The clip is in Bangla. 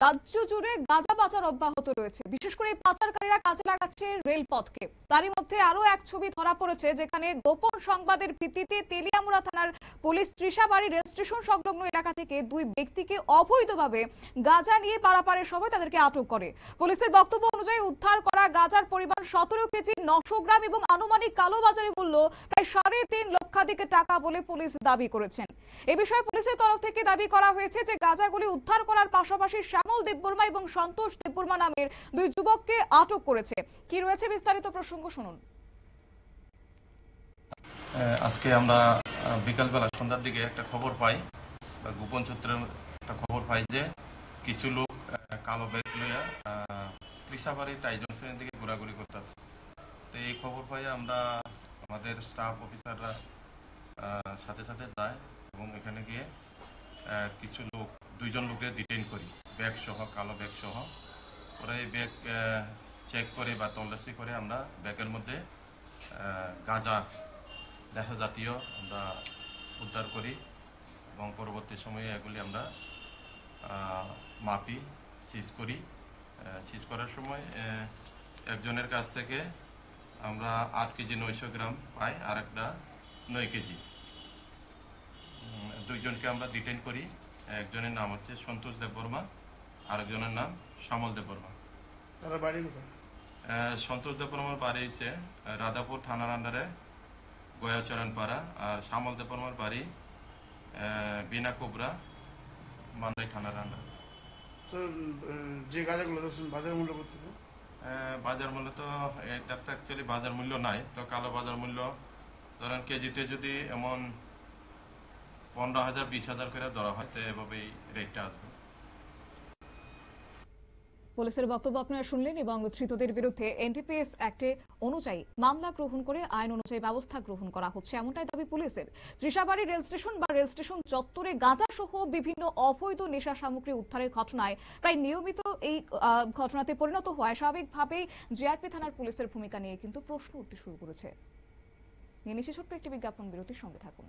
রাজ্য জুড়ে গাঁজা পাচার অব্যাহত রয়েছে। বিশেষ করে এই পাচারকারীরা কাজে লাগাচ্ছে রেলপথকে। তারই মধ্যে আরো এক ছবি ধরা পড়েছে, যেখানে গোপন সংবাদের ভিত্তিতে তেলিয়ামুড়া থানার পুলিশ ত্রিশাবাড়ি রেল স্টেশন সংলগ্ন এলাকা থেকে দুই ব্যক্তিকে অবৈধভাবে গাঁজা নিয়ে পারাপারের সময় তাদেরকে আটক করে। পুলিশের বক্তব্য অনুযায়ী উদ্ধার করা গাঁজার পরিমাণ 17 কেজি, 900 গ্রাম এবং আনুমানিক কালোবাজারি মূল্য প্রায় 3.5 লক্ষাধিক টাকা বলে পুলিশ দাবি করেছেন। এ বিষয়ে পুলিশের তরফ থেকে দাবি করা হয়েছে যে গাঁজাগুলি উদ্ধার করার পাশাপাশি শ্যামল দেববর্মা এবং সন্তোষ দেববর্মা নামের দুই যুবককে আটক করেছে। কি রয়েছে বিস্তারিত প্রসঙ্গ শুনুন। আজকে আমরা বিকালবেলা সন্ধ্যার দিকে একটা খবর পাই, গোপন সূত্রের একটা খবর পাই যে কিছু লোক কালো ব্যাগ লইয়া ত্রিশাবাড়ি টাই জংশনের দিকে ঘোরাঘুরি করতেছে। তো এই খবর পাই আমরা আমাদের স্টাফ অফিসাররা সাথে সাথে যায় এবং এখানে গিয়ে কিছু লোক, দুইজন লোকে ডিটেইন করি, ব্যাগ সহ, কালো ব্যাগ সহ। ওরা এই ব্যাগ চেক করে বা তল্লাশি করে আমরা ব্যাগের মধ্যে গাঁজা নেশা জাতীয় আমরা উদ্ধার করি এবং পরবর্তী সময়ে এগুলি আমরা মাপি, সিজ করি। সিজ করার সময় একজনের কাছ থেকে আমরা 8 কেজি 900 গ্রাম পাই, আর একটা 9 কেজি। দুইজনকে আমরা ডিটেইন করি। একজনের নাম হচ্ছে সন্তোষ দেববর্মা, আরেকজনের নাম শ্যামল দেববর্মা। তারা বাড়ি কোথায়? সন্তোষ দেববর্মার বাড়ি হচ্ছে রাধাপুর থানার আন্ডারে গয়াচরণপাড়া, আর শ্যামল দেববর্মার বাড়ি বিনা কোবরা মান্দাই থানার আন্ডারে। যে গাঁজাগুলো বাজার মূল্য কত? বাজার মূল্য তো এটা তো অ্যাকচুয়ালি বাজার মূল্য নাই, তো কালো বাজার মূল্য ধরেন কেজিতে যদি এমন 15,000 20,000 করে ধরা হয়, তো এভাবেই রেটটা আসবে। পুলিশের বক্তব্য আপনারা শুনলেন এবং ধৃতদের বিরুদ্ধে এনডিপিএস অ্যাক্টে অনুযায়ী মামলা গ্রহণ করে আইন অনুযায়ী ব্যবস্থা গ্রহণ করা হচ্ছে, এমনটাই দাবি পুলিশের। ত্রিশাবাড়ি রেল স্টেশন বা রেল স্টেশন চত্বরে গাঁজা সহ বিভিন্ন অবৈধ নেশা সামগ্রী উদ্ধারের ঘটনায় প্রায় নিয়মিত এই ঘটনাতে পরিণত হওয়ায় স্বাভাবিকভাবেই জিআরপি থানার পুলিশের ভূমিকা নিয়ে কিন্তু প্রশ্ন উঠতে শুরু করেছে। নিয়ে নিচ্ছে ছোট্ট একটি বিজ্ঞাপন বিরতির সঙ্গে থাকুন।